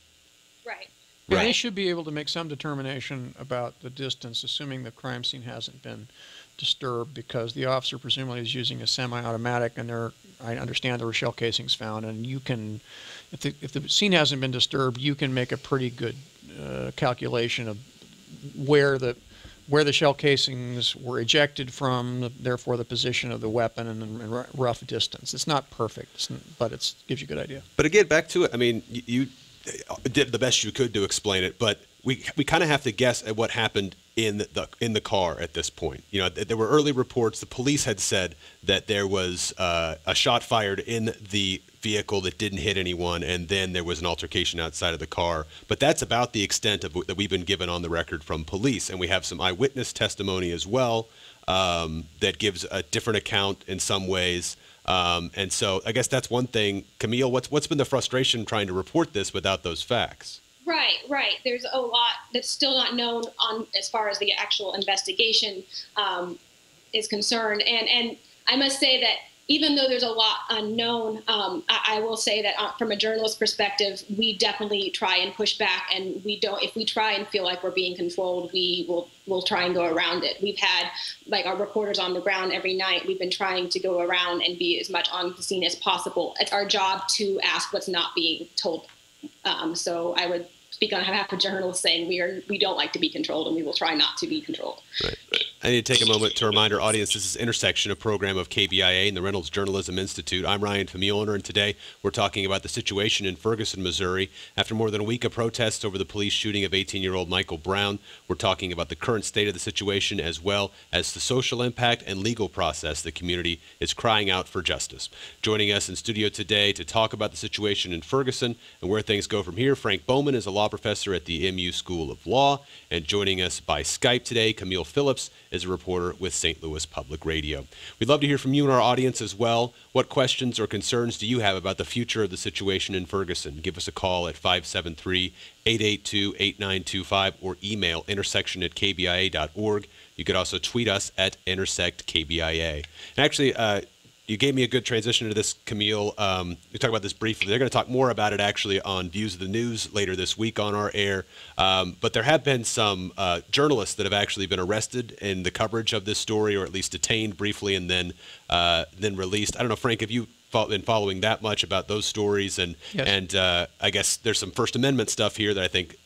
Right. And they should be able to make some determination about the distance, assuming the crime scene hasn't been disturbed, because the officer presumably is using a semi-automatic, and I understand there were shell casings found, and you can, if the scene hasn't been disturbed, you can make a pretty good calculation of where the shell casings were ejected from, therefore the position of the weapon and rough distance. It's not perfect, but it gives you a good idea. But again, back to it. I mean, you did the best you could to explain it, but we kind of have to guess at what happened in the car at this point. There were early reports. The police had said that there was a shot fired in the vehicle that didn't hit anyone, and then there was an altercation outside of the car. But that's about the extent of that we've been given on the record from police, and we have some eyewitness testimony as well that gives a different account in some ways. And so I guess that's one thing. Camille, what's been the frustration trying to report this without those facts? Right. There's a lot that's still not known on as far as the actual investigation is concerned. And I must say that even though there's a lot unknown, I will say that from a journalist perspective, we definitely try and push back, and if we try and feel like we're being controlled, we'll try and go around it. We've had our reporters on the ground every night. We've been trying to go around and be as much on the scene as possible. It's our job to ask what's not being told. So I would speak on behalf of journalists saying we don't like to be controlled, and we will try not to be controlled. Right. I need to take a moment to remind our audience this is Intersection, a program of KBIA and the Reynolds Journalism Institute. I'm Ryan Famuliner, and today we're talking about the situation in Ferguson, Missouri. After more than a week of protests over the police shooting of 18-year-old Michael Brown, we're talking about the current state of the situation as well as the social impact and legal process the community is crying out for justice. Joining us in studio today to talk about the situation in Ferguson and where things go from here, Frank Bowman is a law professor at the MU School of Law, and joining us by Skype today, Camille Phillips is a reporter with St. Louis Public Radio. We'd love to hear from you and our audience as well. What questions or concerns do you have about the future of the situation in Ferguson? Give us a call at 573-882-8925 or email intersection@kbia.org. You could also tweet us at intersectkbia. And actually, you gave me a good transition to this, Camille. We talked about this briefly. They're going to talk more about it actually on Views of the News later this week on our air. But there have been some journalists that have actually been arrested in the coverage of this story, or at least detained briefly and then released. I don't know, Frank, have you been following that much about those stories? And Yes. and I guess there's some First Amendment stuff here that I think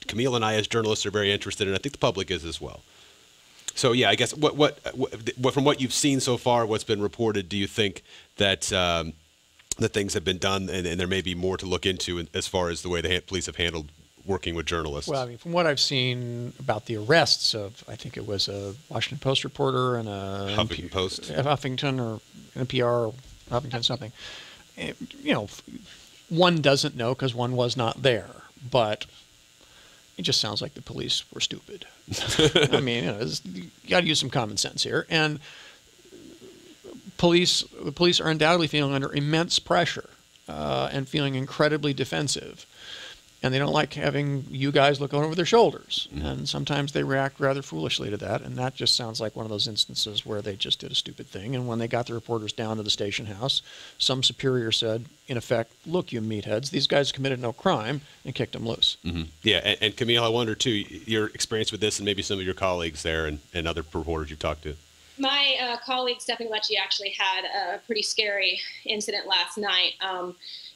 Camille and I as journalists are very interested in. I think the public is as well. So yeah, I guess what from what you've seen so far, what's been reported, do you think that that things have been done, and there may be more to look into as far as the way the police have handled working with journalists? Well, I mean, from what I've seen about the arrests of, I think it was a Washington Post reporter and a Huffington Post, Huffington or NPR, or Huffington something. You know, one doesn't know because one was not there, but it just sounds like the police were stupid. I mean, you got to use some common sense here. And the police are undoubtedly feeling under immense pressure and feeling incredibly defensive. And they don't like having you guys look over their shoulders. Mm-hmm. And sometimes they react rather foolishly to that. And that just sounds like one of those instances where they just did a stupid thing. And when they got the reporters down to the station house, some superior said, in effect, look, you meatheads, these guys committed no crime, and kicked them loose. Mm-hmm. Yeah, and Camille, I wonder, too, your experience with this and maybe some of your colleagues there and other reporters you've talked to. My colleague, Stephanie Lecce, actually had a pretty scary incident last night.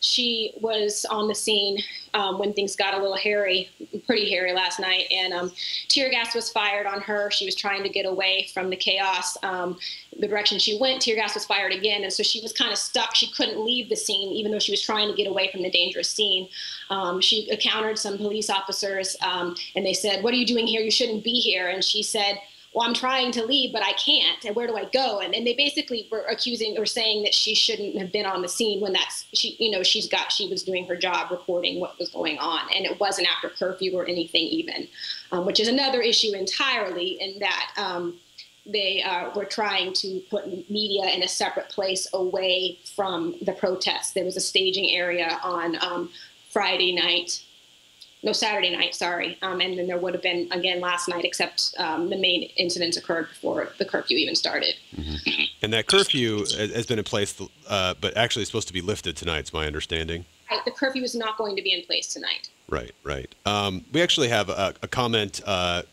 She was on the scene when things got a little hairy, pretty hairy last night, and tear gas was fired on her. She was trying to get away from the chaos. The direction she went, tear gas was fired again, and so she was kind of stuck. She couldn't leave the scene, even though she was trying to get away from the dangerous scene. She encountered some police officers, and they said, "What are you doing here? You shouldn't be here." And she said, "Well, I'm trying to leave, but I can't. And where do I go?" And they basically were accusing or saying that she shouldn't have been on the scene when she was doing her job reporting what was going on. And it wasn't after curfew or anything even, which is another issue entirely in that they were trying to put media in a separate place away from the protests. There was a staging area on Saturday night, sorry. And then there would have been again last night, except the main incidents occurred before the curfew even started. Mm-hmm. And that curfew has been in place, but actually it's supposed to be lifted tonight, it's my understanding. Right, the curfew is not going to be in place tonight. Right. We actually have a comment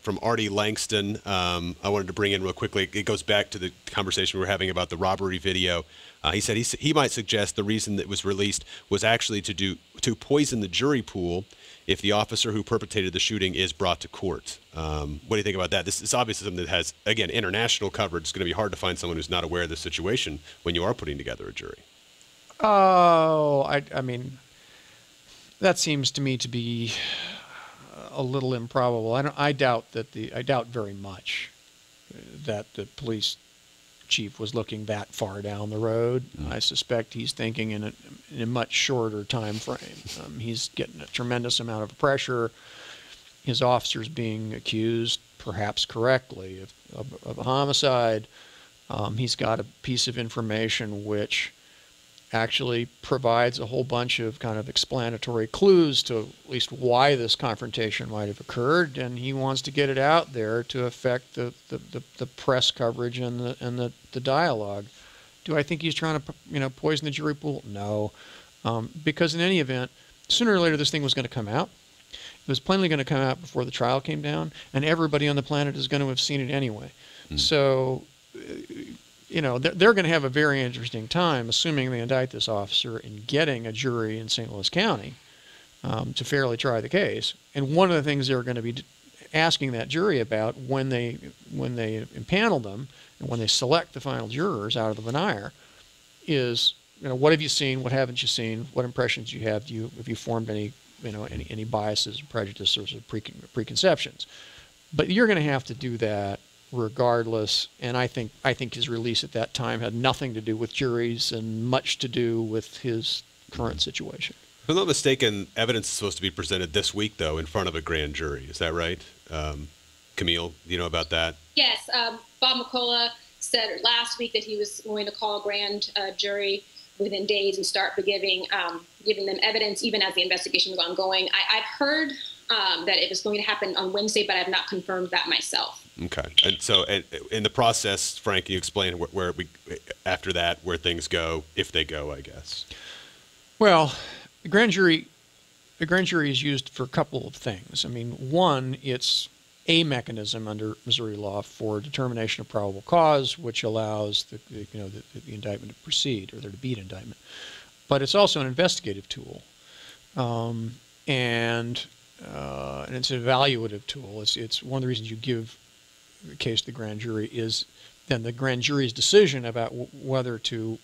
from Artie Langston I wanted to bring in real quickly. It goes back to the conversation we were having about the robbery video. He said he might suggest the reason that it was released was actually to poison the jury pool if the officer who perpetrated the shooting is brought to court. What do you think about that? This is obviously something that has, again, international coverage. It's going to be hard to find someone who's not aware of the situation when you are putting together a jury. Oh, I mean, that seems to me to be a little improbable. I doubt very much that the police chief was looking that far down the road. I suspect he's thinking in a much shorter time frame. He's getting a tremendous amount of pressure. His officer's being accused, perhaps correctly, of a homicide. He's got a piece of information which actually provides a whole bunch of kind of explanatory clues to at least why this confrontation might have occurred, and he wants to get it out there to affect the press coverage and the dialogue. Do I think he's trying to poison the jury pool? No, because in any event, sooner or later this thing was going to come out. It was plainly going to come out before the trial came down, and everybody on the planet is going to have seen it anyway. So they're going to have a very interesting time, assuming they indict this officer, in getting a jury in St. Louis County to fairly try the case. And one of the things they're going to be asking that jury about when they impanel them and when they select the final jurors out of the voir dire is, what have you seen? What haven't you seen? What impressions you have? Have you formed any biases, prejudices, or preconceptions? But you're going to have to do that regardless. And I think his release at that time had nothing to do with juries and much to do with his current situation. If I'm not mistaken, evidence is supposed to be presented this week, though, in front of a grand jury. Is that right? Camille, do you know about that? Yes. Bob McCullough said last week that he was going to call a grand jury within days and start giving them evidence, even as the investigation was ongoing. I've heard that it was going to happen on Wednesday, but I have not confirmed that myself. Okay. And so in the process, Frank, can you explain where after that, where things go, if they go, I guess? Well, the grand jury is used for a couple of things. I mean, one, it's a mechanism under Missouri law for determination of probable cause, which allows the indictment to proceed, or there to be an indictment. But it's also an investigative tool, and it's an evaluative tool. It's one of the reasons you give the case to the grand jury is then the grand jury's decision about whether to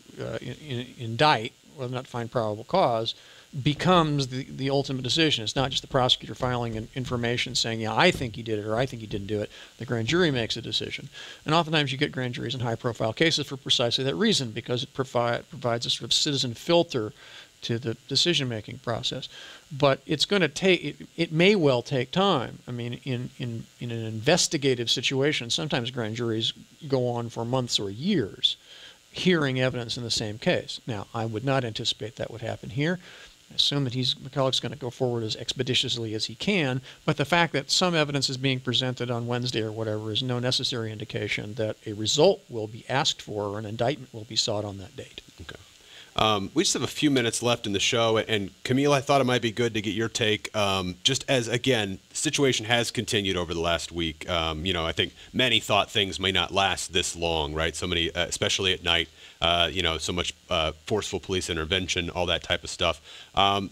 indict, whether or not to find probable cause, becomes the ultimate decision. It's not just the prosecutor filing information saying, yeah, I think he did it or I think he didn't do it. The grand jury makes a decision. And oftentimes you get grand juries in high-profile cases for precisely that reason, because it provides a sort of citizen filter to the decision-making process. But it's going to take, it may well take time. I mean, in an investigative situation, sometimes grand juries go on for months or years hearing evidence in the same case. Now, I would not anticipate that would happen here. I assume that McCullough's going to go forward as expeditiously as he can, but the fact that some evidence is being presented on Wednesday or whatever is no necessary indication that a result will be asked for or an indictment will be sought on that date. Okay. We just have a few minutes left in the show, and Camille, I thought it might be good to get your take, just as, again, the situation has continued over the last week. I think many thought things may not last this long, right? So many, especially at night, so much forceful police intervention, all that type of stuff.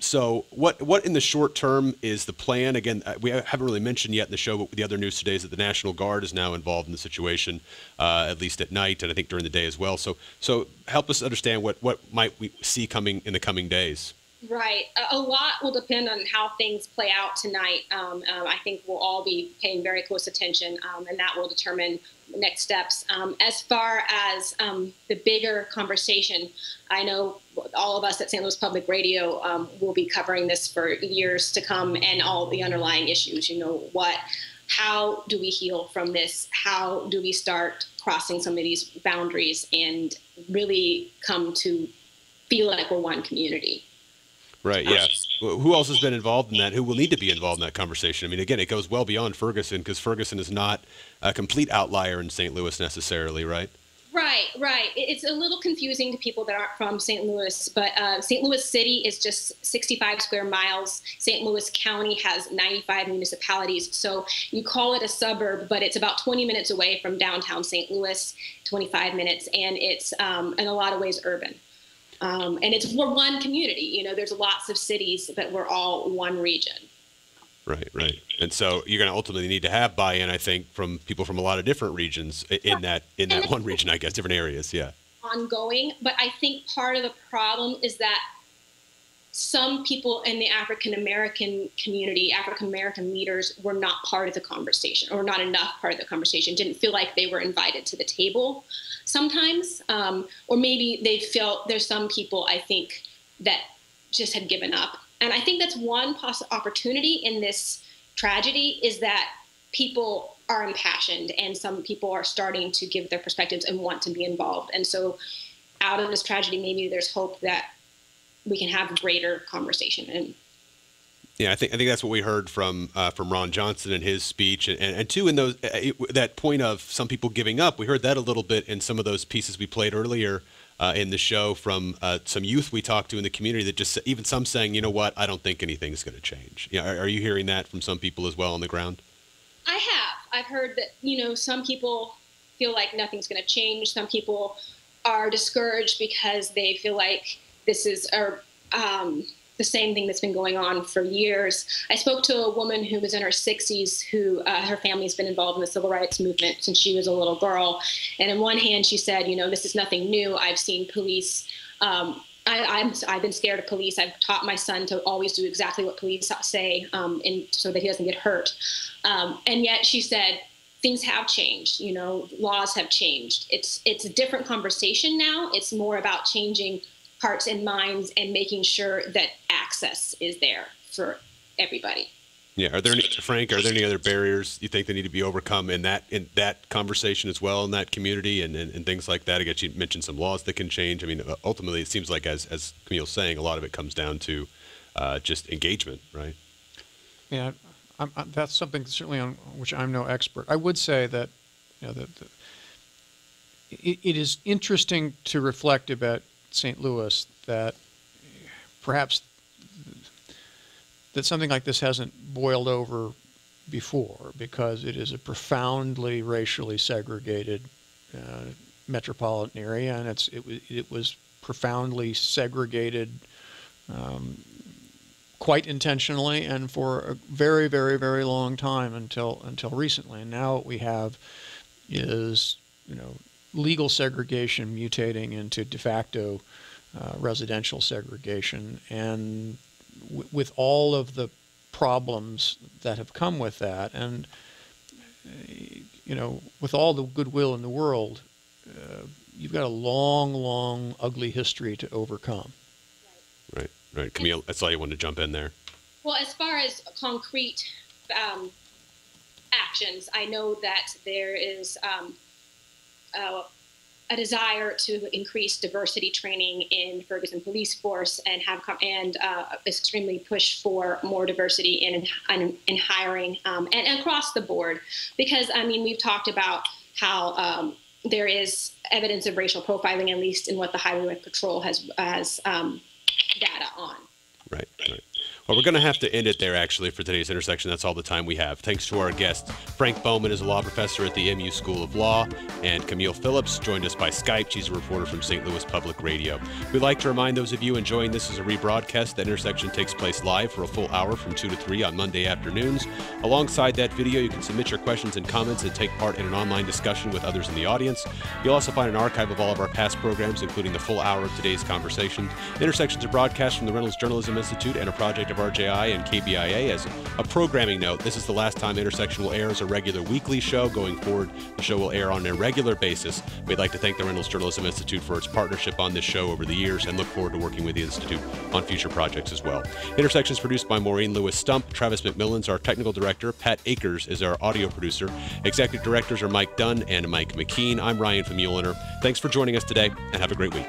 So what in the short term is the plan? Again, we haven't really mentioned yet in the show, but the other news today is that the National Guard is now involved in the situation, at least at night, and I think during the day as well. So help us understand what might we see coming in the coming days. Right. A lot will depend on how things play out tonight. I think we'll all be paying very close attention, and that will determine next steps. As far as the bigger conversation, I know all of us at St. Louis Public Radio will be covering this for years to come, and all the underlying issues. How do we heal from this? How do we start crossing some of these boundaries and really come to feel like we're one community? Right, yeah. Who else has been involved in that? Who will need to be involved in that conversation? I mean, again, it goes well beyond Ferguson, because Ferguson is not a complete outlier in St. Louis necessarily, right? Right. It's a little confusing to people that aren't from St. Louis, but St. Louis City is just 65 square miles. St. Louis County has 95 municipalities. So you call it a suburb, but it's about 20 minutes away from downtown St. Louis, 25 minutes, and it's in a lot of ways urban. And we're one community. There's lots of cities, but we're all one region. Right. And so you're going to ultimately need to have buy-in, I think, from people from a lot of different regions in that one region, I guess, different areas, yeah. Ongoing, but I think part of the problem is that some people in the African-American community, African-American leaders, were not part of the conversation, or not enough part of the conversation, didn't feel like they were invited to the table sometimes, or maybe they felt there's some people, I think, that just had given up. And I think that's one opportunity in this tragedy, is that people are impassioned and some people are starting to give their perspectives and want to be involved. And so out of this tragedy, maybe there's hope that we can have a greater conversation. And yeah, I think that's what we heard from Ron Johnson in his speech, and too in those that point of some people giving up. We heard that a little bit in some of those pieces we played earlier in the show from some youth we talked to in the community, that just even some saying, you know what, I don't think anything's going to change. Yeah, are you hearing that from some people as well on the ground? I have. I've heard that some people feel like nothing's going to change. Some people are discouraged because they feel like this is the same thing that's been going on for years. I spoke to a woman who was in her 60s who her family's been involved in the civil rights movement since she was a little girl. And in one hand, she said, you know, this is nothing new. I've seen police. I've been scared of police. I've taught my son to always do exactly what police say so that he doesn't get hurt. And yet she said, things have changed, you know, laws have changed. It's a different conversation now. It's more about changing hearts and minds and making sure that access is there for everybody. Yeah. Are there any, Frank, are there any other barriers you think that need to be overcome in that conversation as well, in that community and things like that? I guess you mentioned some laws that can change. I mean, ultimately it seems like as Camille's saying, a lot of it comes down to just engagement, right? Yeah. That's something certainly on which I'm no expert. I would say that, you know, it is interesting to reflect about St. Louis that perhaps that something like this hasn't boiled over before, because it is a profoundly racially segregated metropolitan area, and it was profoundly segregated. Quite intentionally and for a very, very, very long time until recently. And now what we have is, you know, legal segregation mutating into de facto residential segregation, and with all of the problems that have come with that, and you know, with all the goodwill in the world, you've got a long, long, ugly history to overcome. Right. Right. Camille, I saw you wanted to jump in there. Well, as far as concrete actions, I know that there is a desire to increase diversity training in Ferguson police force and extremely push for more diversity in hiring and across the board. Because, I mean, we've talked about how there is evidence of racial profiling, at least in what the Highway Patrol has data on. Right. Well, we're going to have to end it there, actually, for today's intersection. That's all the time we have. Thanks to our guest. Frank Bowman is a law professor at the MU School of Law, and Camille Phillips joined us by Skype. She's a reporter from St. Louis Public Radio. We'd like to remind those of you enjoying this as a rebroadcast. The intersection takes place live for a full hour from 2 to 3 on Monday afternoons. Alongside that video, you can submit your questions and comments and take part in an online discussion with others in the audience. You'll also find an archive of all of our past programs, including the full hour of today's conversation. Intersections are broadcast from the Reynolds Journalism Institute and a project of RJI and KBIA. As a programming note, this is the last time Intersection will air as a regular weekly show. Going forward, the show will air on a regular basis. We'd like to thank the Reynolds Journalism Institute for its partnership on this show over the years and look forward to working with the Institute on future projects as well. Intersection is produced by Maureen Lewis-Stump. Travis McMillan's our technical director. Pat Akers is our audio producer. Executive directors are Mike Dunn and Mike McKean. I'm Ryan from Muehliner. Thanks for joining us today, and have a great week.